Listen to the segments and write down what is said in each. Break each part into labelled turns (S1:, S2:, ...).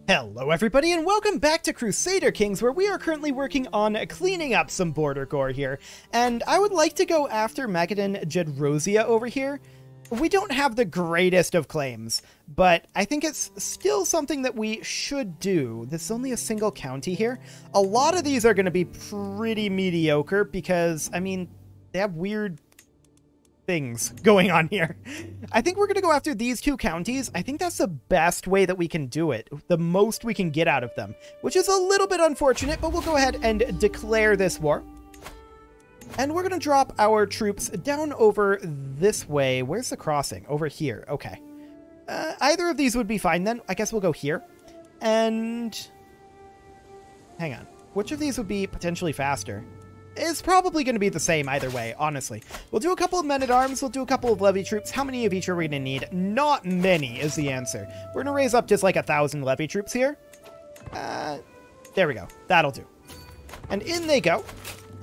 S1: Hello everybody and welcome back to Crusader Kings, where we are currently working on cleaning up some border gore here. And I would like to go after Magadan Jedrosia over here. We don't have the greatest of claims, but I think it's still something that we should do. There's only a single county here. A lot of these are going to be pretty mediocre because, I mean, they have weird things going on here. I think we're going to go after these two counties. I think that's the best way that we can do it. The most we can get out of them, which is a little bit unfortunate, but we'll go ahead and declare this war. And we're going to drop our troops down over this way. Where's the crossing? Over here. Okay. Either of these would be fine then. I guess we'll go here. And hang on. Which of these would be potentially faster? It's probably going to be the same either way, honestly. We'll do a couple of men-at-arms, we'll do a couple of levy troops. How many of each are we going to need? Not many is the answer. We're going to raise up just like 1,000 levy troops here. There we go. That'll do. And in they go.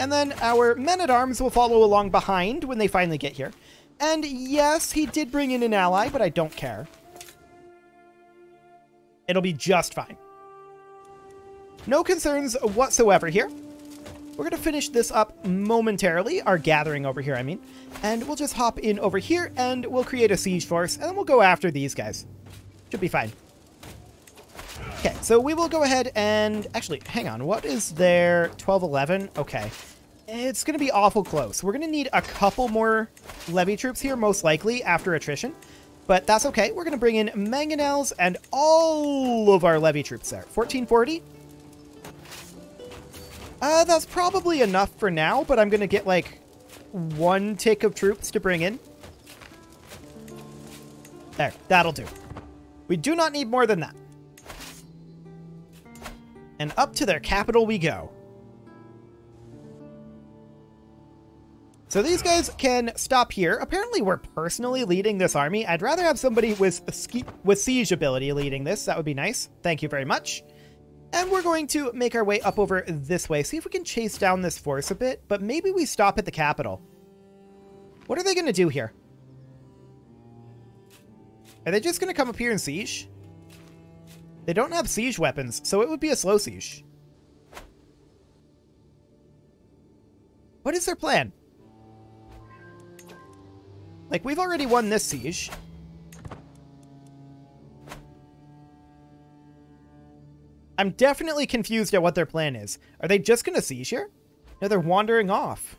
S1: And then our men-at-arms will follow along behind when they finally get here. And yes, he did bring in an ally, but I don't care. It'll be just fine. No concerns whatsoever here. We're going to finish this up momentarily, our gathering over here, I mean. And we'll just hop in over here, and we'll create a siege force, and then we'll go after these guys. Should be fine. Okay, so we will go ahead and... Actually, hang on. What is their 1211? Okay. It's going to be awful close. We're going to need a couple more levy troops here, most likely, after attrition. But that's okay. We're going to bring in mangonels and all of our levy troops there. 1440. That's probably enough for now, but I'm going to get, like, one tick of troops to bring in. There, that'll do. We do not need more than that. And up to their capital we go. So these guys can stop here. Apparently we're personally leading this army. I'd rather have somebody with siege ability leading this. That would be nice. Thank you very much. And we're going to make our way up over this way. See if we can chase down this force a bit, but maybe we stop at the capital. What are they going to do here? Are they just going to come up here and siege? They don't have siege weapons, so it would be a slow siege. What is their plan? Like, we've already won this siege. I'm definitely confused at what their plan is. Are they just going to siege here? No, they're wandering off.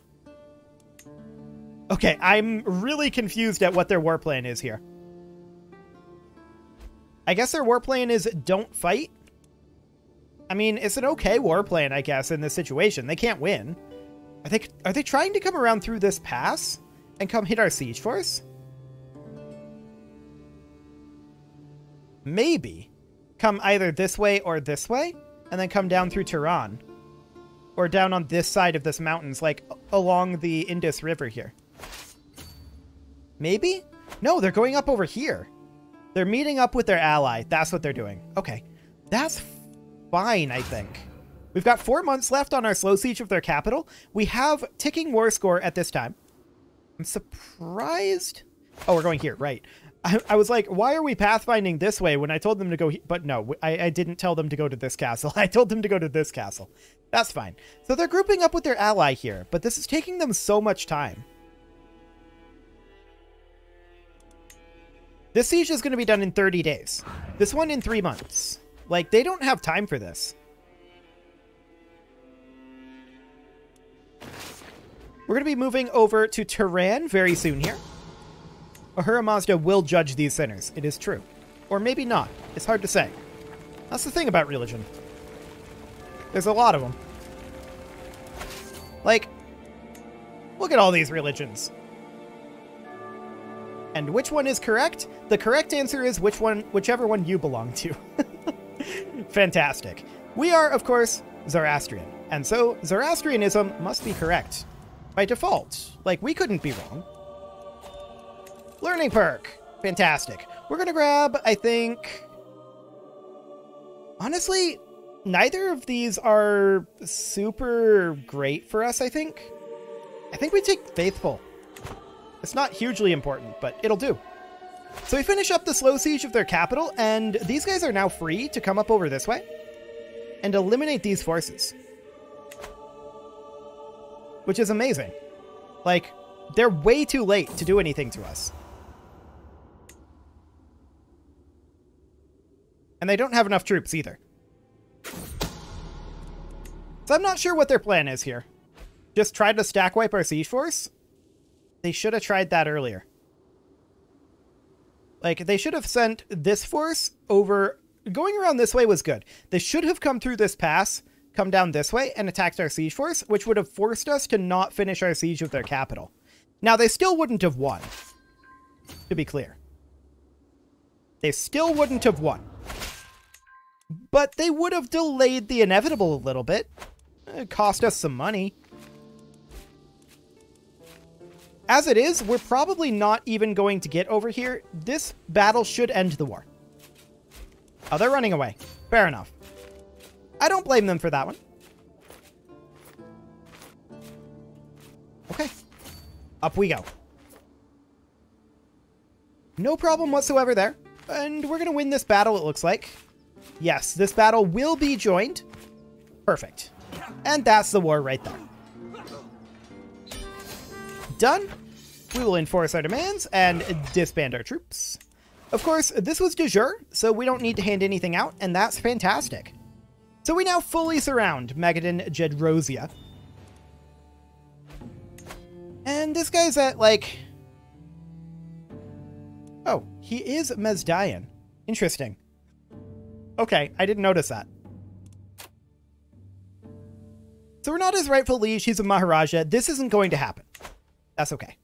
S1: Okay, I'm really confused at what their war plan is here. I guess their war plan is don't fight. I mean, it's an okay war plan, I guess, in this situation. They can't win. Are they trying to come around through this pass and come hit our siege force? Maybe. Come either this way or this way, and then come down through Tehran. Or down on this side of this mountains, like along the Indus River here. Maybe? No, they're going up over here. They're meeting up with their ally. That's what they're doing. Okay. That's fine, I think. We've got 4 months left on our slow siege of their capital. We have ticking war score at this time. I'm surprised. Oh, we're going here, right. I was like, why are we pathfinding this way when I told them to go? But no, I didn't tell them to go to this castle. I told them to go to this castle. That's fine. So they're grouping up with their ally here, but this is taking them so much time. This siege is going to be done in 30 days. This one in 3 months. Like, they don't have time for this. We're going to be moving over to Tehran very soon here. Ahura Mazda will judge these sinners. It is true. Or maybe not. It's hard to say. That's the thing about religion. There's a lot of them. Like, look at all these religions. And which one is correct? The correct answer is whichever one you belong to. Fantastic. We are, of course, Zoroastrian. And so Zoroastrianism must be correct. By default. Like, we couldn't be wrong. Learning perk. Fantastic. We're going to grab, I think... Honestly, neither of these are super great for us, I think. I think we take Faithful. It's not hugely important, but it'll do. So we finish up the slow siege of their capital, and these guys are now free to come up over this way and eliminate these forces. Which is amazing. Like, they're way too late to do anything to us. And they don't have enough troops either. So I'm not sure what their plan is here. Just try to stack wipe our siege force? They should have tried that earlier. Like, they should have sent this force over... Going around this way was good. They should have come through this pass, come down this way, and attacked our siege force, which would have forced us to not finish our siege of their capital. Now, they still wouldn't have won, to be clear. They still wouldn't have won. But they would have delayed the inevitable a little bit. It cost us some money. As it is, we're probably not even going to get over here. This battle should end the war. Oh, they're running away. Fair enough. I don't blame them for that one. Okay. Up we go. No problem whatsoever there. And we're going to win this battle, it looks like. Yes, this battle will be joined. Perfect. And that's the war right there. Done. We will enforce our demands and disband our troops. Of course, this was de jure, so we don't need to hand anything out, and that's fantastic. So we now fully surround Magadan Jedrosia. And this guy's at, like... Oh, he is Mesdayan. Interesting. Okay, I didn't notice that. So we're not his rightful liege, he's a Maharaja. This isn't going to happen. That's okay.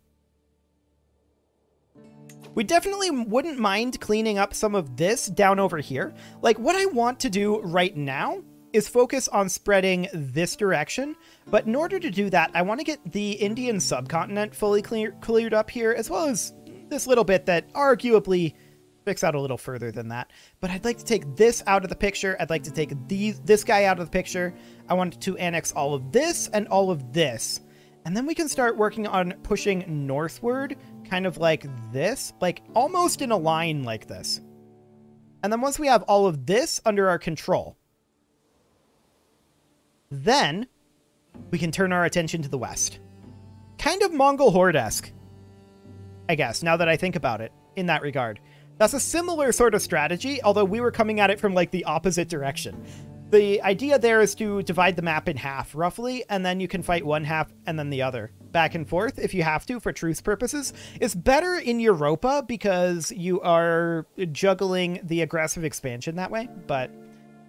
S1: We definitely wouldn't mind cleaning up some of this down over here. Like, what I want to do right now is focus on spreading this direction. But in order to do that, I want to get the Indian subcontinent fully cleared up here, as well as this little bit that arguably sticks out a little further than that. But I'd like to take this out of the picture. I'd like to take this guy out of the picture. I want to annex all of this and all of this. And then we can start working on pushing northward, kind of like this, like almost in a line like this. And then once we have all of this under our control, then we can turn our attention to the west. Kind of Mongol horde-esque, I guess, now that I think about it in that regard. That's a similar sort of strategy, although we were coming at it from like the opposite direction. The idea there is to divide the map in half, roughly, and then you can fight one half and then the other. Back and forth, if you have to, for truce purposes. It's better in Europa because you are juggling the aggressive expansion that way, but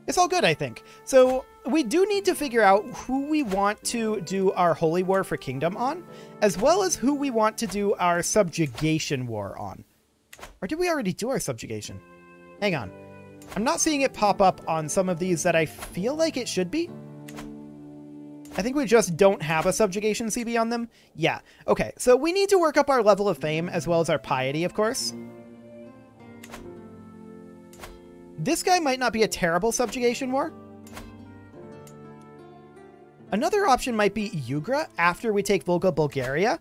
S1: it's all good, I think. So we do need to figure out who we want to do our Holy War for Kingdom on, as well as who we want to do our Subjugation War on. Or did we already do our Subjugation? Hang on. I'm not seeing it pop up on some of these that I feel like it should be. I think we just don't have a subjugation CB on them. Yeah. Okay. So we need to work up our level of fame as well as our piety, of course. This guy might not be a terrible subjugation war. Another option might be Yugra after we take Volga, Bulgaria.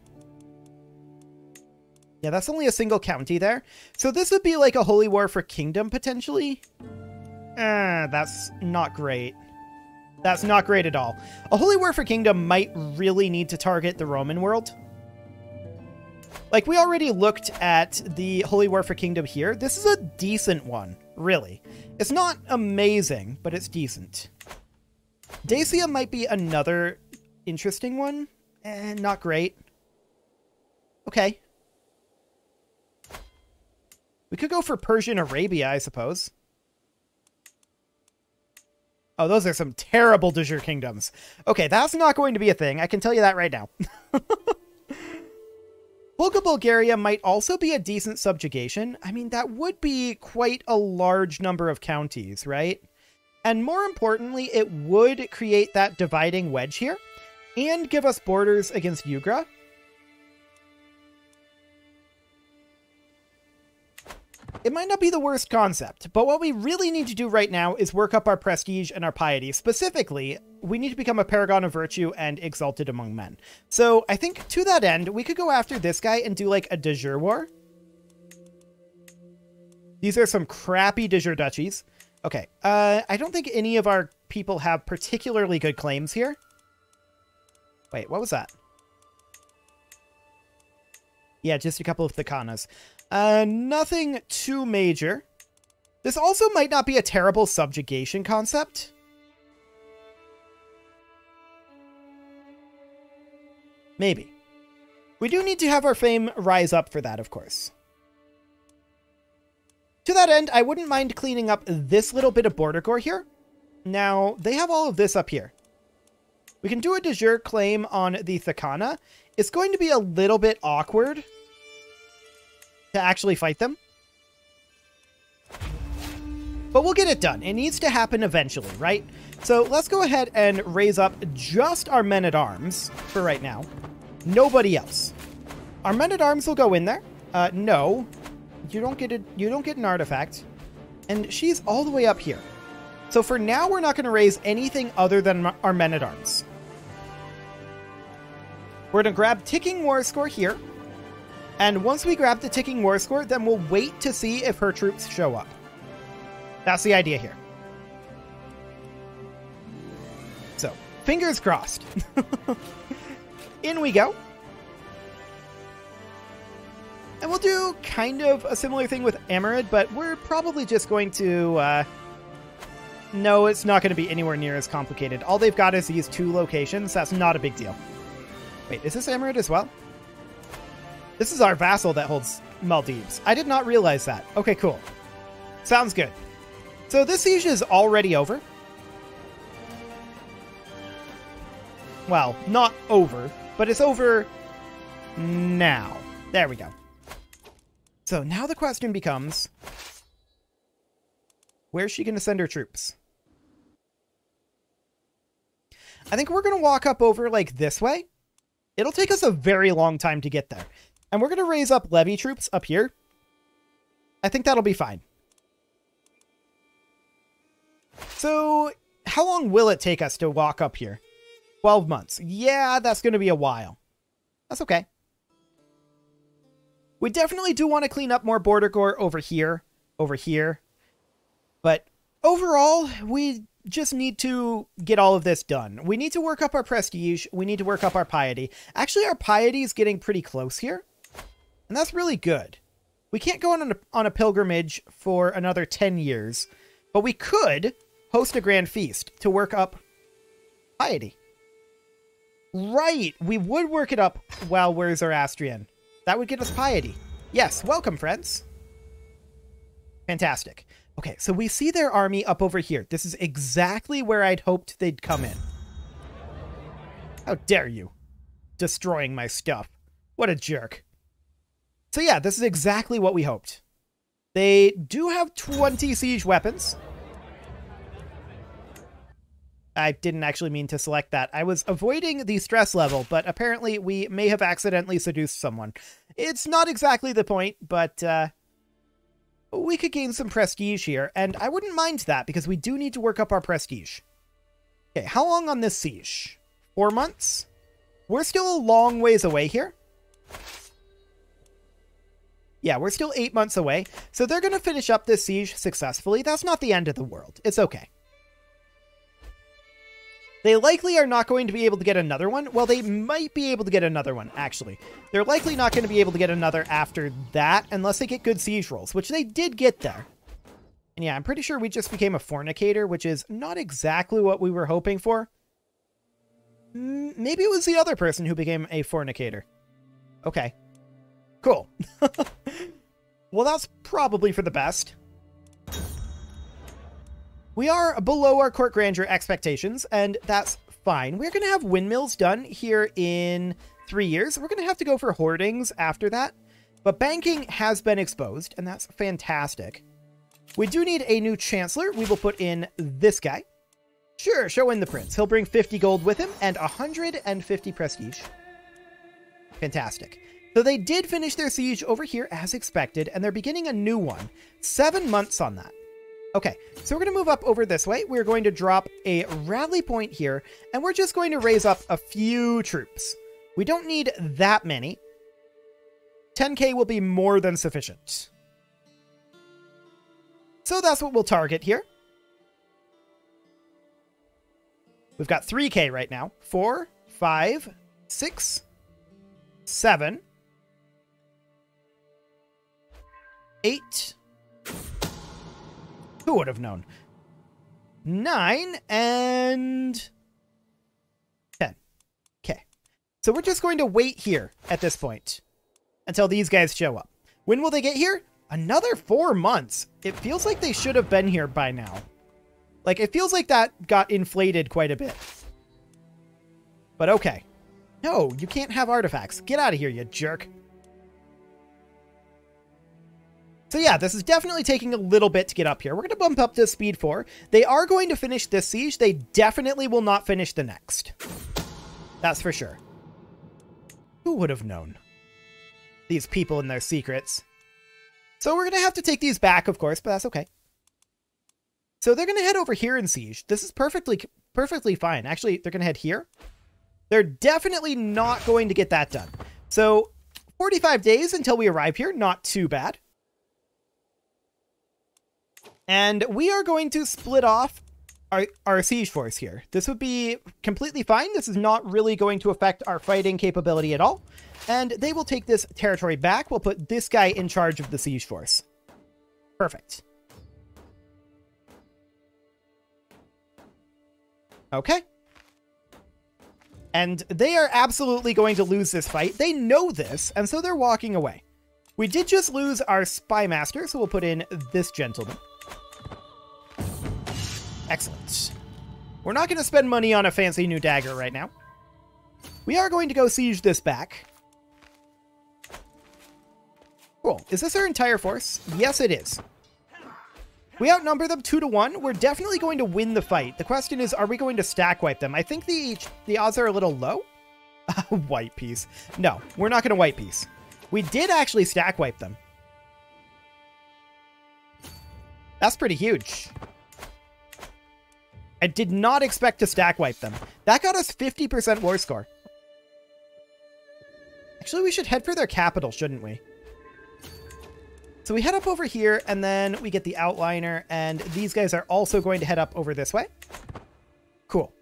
S1: Yeah, that's only a single county there. So this would be like a holy war for kingdom, potentially. That's not great. That's not great at all. A holy war for kingdom might really need to target the Roman world. Like, we already looked at the holy war for kingdom here. This is a decent one, really. It's not amazing, but it's decent. Dacia might be another interesting one. Not great. Okay. We could go for Persian Arabia, I suppose. Oh, those are some terrible de jure kingdoms. Okay, that's not going to be a thing. I can tell you that right now. Volga, Bulgaria might also be a decent subjugation. I mean, that would be quite a large number of counties, right? And more importantly, it would create that dividing wedge here and give us borders against Yugra. It might not be the worst concept, but what we really need to do right now is work up our prestige and our piety. Specifically, we need to become a paragon of virtue and exalted among men. So I think to that end, we could go after this guy and do like a de jure war. These are some crappy de jure duchies. Okay, I don't think any of our people have particularly good claims here. Wait, what was that? Yeah, just a couple of Thakanas. Nothing too major. This also might not be a terrible subjugation concept. Maybe. We do need to have our fame rise up for that, of course. To that end, I wouldn't mind cleaning up this little bit of border gore here. Now, they have all of this up here. We can do a de jure claim on the Thakana. It's going to be a little bit awkward to actually fight them. But we'll get it done. It needs to happen eventually, right? So let's go ahead and raise up just our men-at-arms for right now. Nobody else. Our men-at-arms will go in there. No. You don't get an artifact. And she's all the way up here. So for now, we're not going to raise anything other than our men-at-arms. We're going to grab Ticking War Score here. And once we grab the Ticking War Score, then we'll wait to see if her troops show up. That's the idea here. So, fingers crossed. In we go. And we'll do kind of a similar thing with Emerald, but we're probably just going to... No, it's not going to be anywhere near as complicated. All they've got is these 2 locations. That's not a big deal. Wait, is this Emerald as well? This is our vassal that holds Maldives. I did not realize that. Okay, cool. Sounds good. So this siege is already over. Well, not over, but it's over now. There we go. So now the question becomes, where's she going to send her troops? I think we're going to walk up over like this way. It'll take us a very long time to get there. And we're going to raise up levy troops up here. I think that'll be fine. So, how long will it take us to walk up here? 12 months. Yeah, that's going to be a while. That's okay. We definitely do want to clean up more border gore over here. But overall, we just need to get all of this done. We need to work up our prestige. We need to work up our piety. Actually, our piety is getting pretty close here. And that's really good. We can't go on a pilgrimage for another 10 years. But we could host a grand feast to work up piety. Right, we would work it up while we're Zoroastrian. That would get us piety. Yes, welcome, friends. Fantastic. Okay, so we see their army up over here. This is exactly where I'd hoped they'd come in. How dare you? Destroying my stuff. What a jerk. So yeah, this is exactly what we hoped. They do have 20 siege weapons. I didn't actually mean to select that. I was avoiding the stress level, but apparently we may have accidentally seduced someone. It's not exactly the point, but we could gain some prestige here, and I wouldn't mind that because we do need to work up our prestige. Okay, how long on this siege? 4 months? We're still a long ways away here. Yeah, we're still 8 months away, so they're going to finish up this siege successfully. That's not the end of the world. It's okay. They likely are not going to be able to get another one. Well, they might be able to get another one, actually. They're likely not going to be able to get another after that unless they get good siege rolls, which they did get there. And yeah, I'm pretty sure we just became a fornicator, which is not exactly what we were hoping for. Maybe it was the other person who became a fornicator. Okay. Cool. Well, that's probably for the best. We are below our court grandeur expectations, and that's fine. We're going to have windmills done here in 3 years. We're going to have to go for hoardings after that, but banking has been exposed, and that's fantastic. We do need a new chancellor. We will put in this guy. Sure, show in the prince. He'll bring 50 gold with him and 150 prestige. Fantastic. So they did finish their siege over here as expected, and they're beginning a new one. 7 months on that. Okay, so we're going to move up over this way. We're going to drop a rally point here, and we're just going to raise up a few troops. We don't need that many. 10k will be more than sufficient. So that's what we'll target here. We've got 3K right now. 4, 5, 6, 7, 8. Who would have known? 9 and 10. Okay. So we're just going to wait here at this point until these guys show up. When will they get here? Another 4 months. It feels like they should have been here by now. Like, it feels like that got inflated quite a bit. But okay. No, you can't have artifacts. Get out of here, you jerk. So yeah, this is definitely taking a little bit to get up here. We're going to bump up to speed 4. They are going to finish this siege. They definitely will not finish the next. That's for sure. Who would have known? These people and their secrets. So we're going to have to take these back, of course, but that's okay. So they're going to head over here and siege. This is perfectly fine. Actually, they're going to head here. They're definitely not going to get that done. So 45 days until we arrive here. Not too bad. And we are going to split off our siege force here. This would be completely fine. This is not really going to affect our fighting capability at all. And they will take this territory back. We'll put this guy in charge of the siege force. Perfect. Okay. And they are absolutely going to lose this fight. They know this, and so they're walking away. We did just lose our spy master, so we'll put in this gentleman. Excellent. We're not going to spend money on a fancy new dagger right now. We are going to go siege this back. Cool. Is this our entire force? Yes, it is. We outnumber them 2-1. We're definitely going to win the fight. The question is, are we going to stack wipe them? I think the odds are a little low. White piece. No, we're not going to white piece. We did actually stack wipe them. That's pretty huge. I did not expect to stack wipe them. That got us 50% war score. Actually, we should head for their capital, shouldn't we? So we head up over here, and then we get the outliner, and these guys are also going to head up over this way. Cool.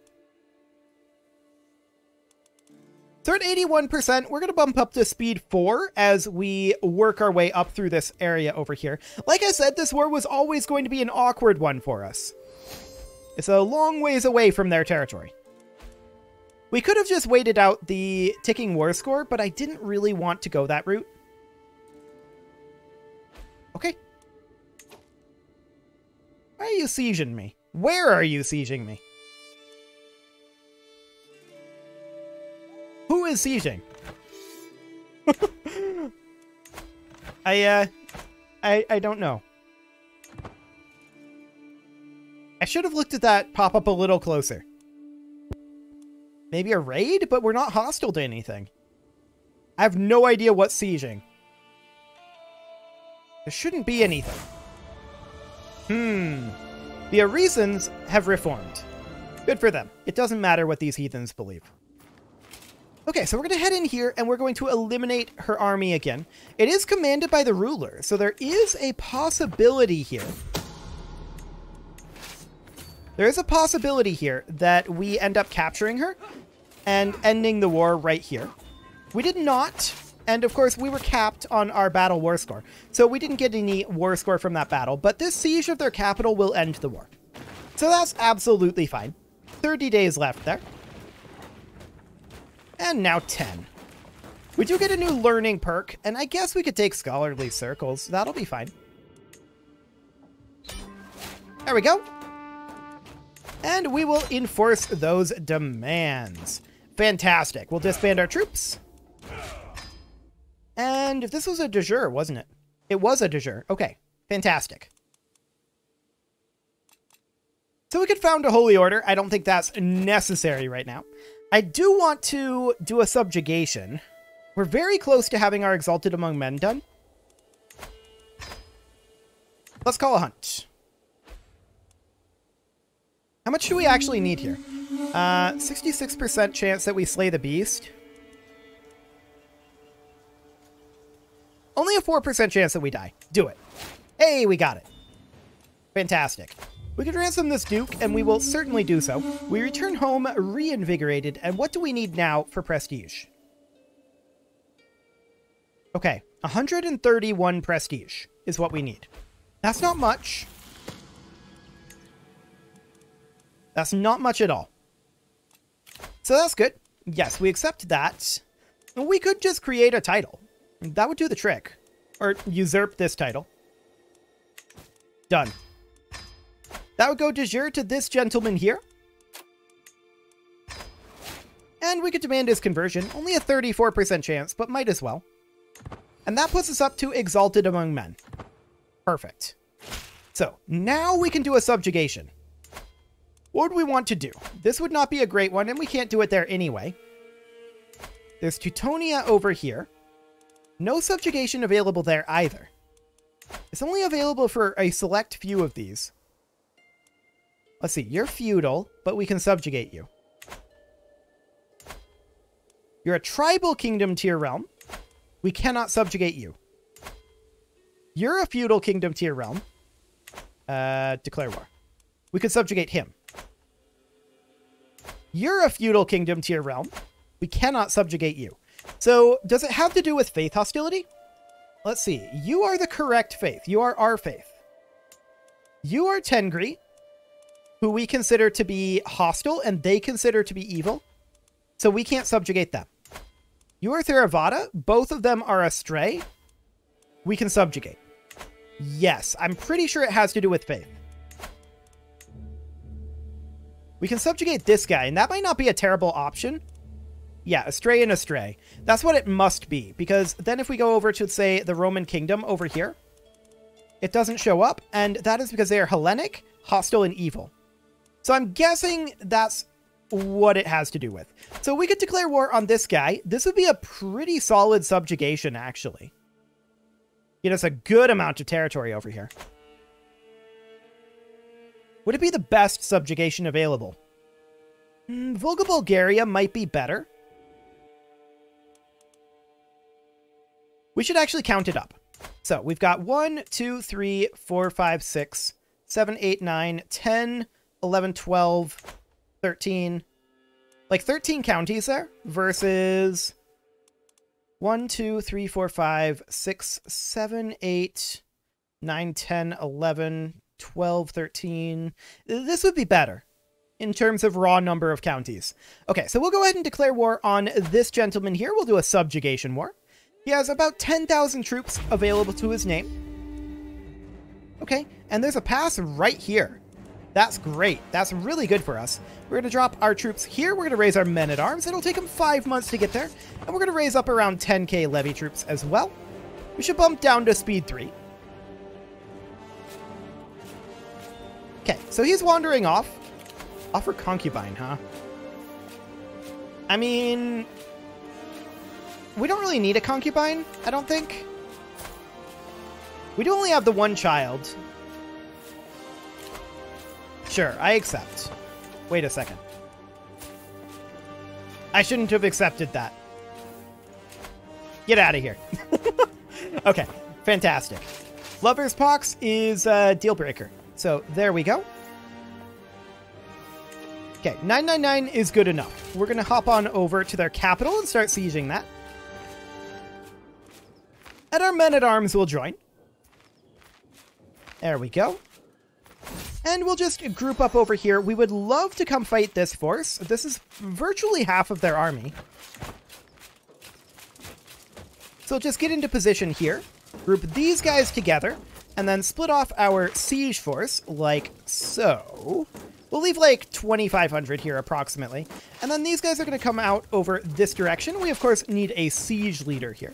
S1: So at 81%, we're going to bump up to speed 4 as we work our way up through this area over here. Like I said, this war was always going to be an awkward one for us. It's a long ways away from their territory. We could have just waited out the ticking war score, but I didn't really want to go that route. Okay. Why are you sieging me? Where are you sieging me? Who is sieging? I don't know. I should have looked at that pop up a little closer. Maybe a raid, but we're not hostile to anything. I have no idea what's sieging. There shouldn't be anything. The Arisans have reformed. Good for them. It doesn't matter what these heathens believe. Okay, so we're going to head in here, and we're going to eliminate her army again. It is commanded by the ruler, so there is a possibility here. There is a possibility here that we end up capturing her and ending the war right here. We did not. And of course, we were capped on our battle war score. So we didn't get any war score from that battle, but this siege of their capital will end the war. So that's absolutely fine. 30 days left there. And now 10. We do get a new learning perk, and I guess we could take scholarly circles. That'll be fine. There we go. And we will enforce those demands. Fantastic. We'll disband our troops. And if this was a de jure, wasn't it? It was a de jure. Okay, fantastic. So we could found a holy order. I don't think that's necessary right now. I do want to do a subjugation. We're very close to having our Exalted Among Men done. Let's call a hunt. How much do we actually need here? 66% chance that we slay the beast. Only a 4% chance that we die. Do it. Hey, we got it. Fantastic. We could ransom this Duke, and we will certainly do so. We return home reinvigorated, and what do we need now for prestige? Okay, 131 prestige is what we need. That's not much. That's not much at all. So that's good. Yes, we accept that. We could just create a title. That would do the trick. Or usurp this title. Done. That would go de jure to this gentleman here. And we could demand his conversion. Only a 34% chance, but might as well. And that puts us up to Exalted Among Men. Perfect. So, now we can do a subjugation. What would we want to do? This would not be a great one, and we can't do it there anyway. There's Teutonia over here. No subjugation available there either. It's only available for a select few of these. Let's see, you're feudal, but we can subjugate you. You're a tribal kingdom tier realm. We cannot subjugate you. You're a feudal kingdom tier realm. Declare war. We could subjugate him. You're a feudal kingdom tier realm. We cannot subjugate you. So, does it have to do with faith hostility? Let's see. You are the correct faith. You are our faith. You are Tengri, who we consider to be hostile, and they consider to be evil. So we can't subjugate them. You are Theravada. Both of them are astray. We can subjugate. Yes, I'm pretty sure it has to do with faith. We can subjugate this guy, and that might not be a terrible option. Yeah, astray and astray. That's what it must be, because then if we go over to, say, the Roman kingdom over here, it doesn't show up, and that is because they are Hellenic, hostile, and evil. So I'm guessing that's what it has to do with. So we could declare war on this guy. This would be a pretty solid subjugation, actually. Get us a good amount of territory over here. Would it be the best subjugation available? Volga Bulgaria might be better. We should actually count it up. So we've got 1, 2, 3, 4, 5, 6, 7, 8, 9, 10, 11, 12, 13. Like 13 counties there versus 1, 2, 3, 4, 5, 6, 7, 8, 9, 10, 11, 12, 13. This would be better in terms of raw number of counties. Okay, so we'll go ahead and declare war on this gentleman here. We'll do a subjugation war. He has about 10,000 troops available to his name. Okay, and there's a pass right here. That's great. That's really good for us. We're going to drop our troops here. We're going to raise our men-at-arms. It'll take them 5 months to get there. And we're going to raise up around 10k levy troops as well. We should bump down to speed 3. Okay, so he's wandering off. Offer concubine, huh? I mean, we don't really need a concubine, I don't think. We do only have the one child. Sure, I accept. Wait a second. I shouldn't have accepted that. Get out of here. Okay, fantastic. Lover's Pox is a deal breaker. So there we go. Okay, 999 is good enough. We're going to hop on over to their capital and start sieging that. And our men-at-arms will join. There we go. And we'll just group up over here. We would love to come fight this force. This is virtually half of their army. So just get into position here. Group these guys together. And then split off our siege force like so. We'll leave like 2,500 here approximately. And then these guys are going to come out over this direction. We, of course, need a siege leader here.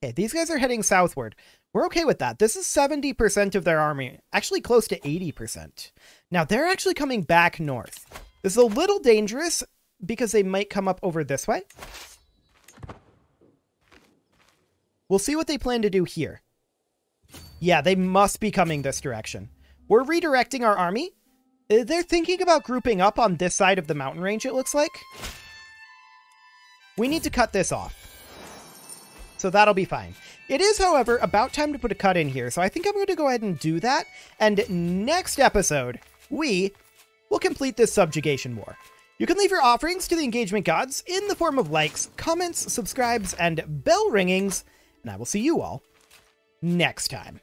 S1: Okay, these guys are heading southward. We're okay with that. This is 70% of their army. Actually close to 80%. Now, they're actually coming back north. This is a little dangerous because they might come up over this way. We'll see what they plan to do here. Yeah, they must be coming this direction. We're redirecting our army. They're thinking about grouping up on this side of the mountain range, it looks like. We need to cut this off. So that'll be fine. It is, however, about time to put a cut in here, so I think I'm going to go ahead and do that. And next episode, we will complete this subjugation war. You can leave your offerings to the engagement gods in the form of likes, comments, subscribes, and bell ringings, and I will see you all next time.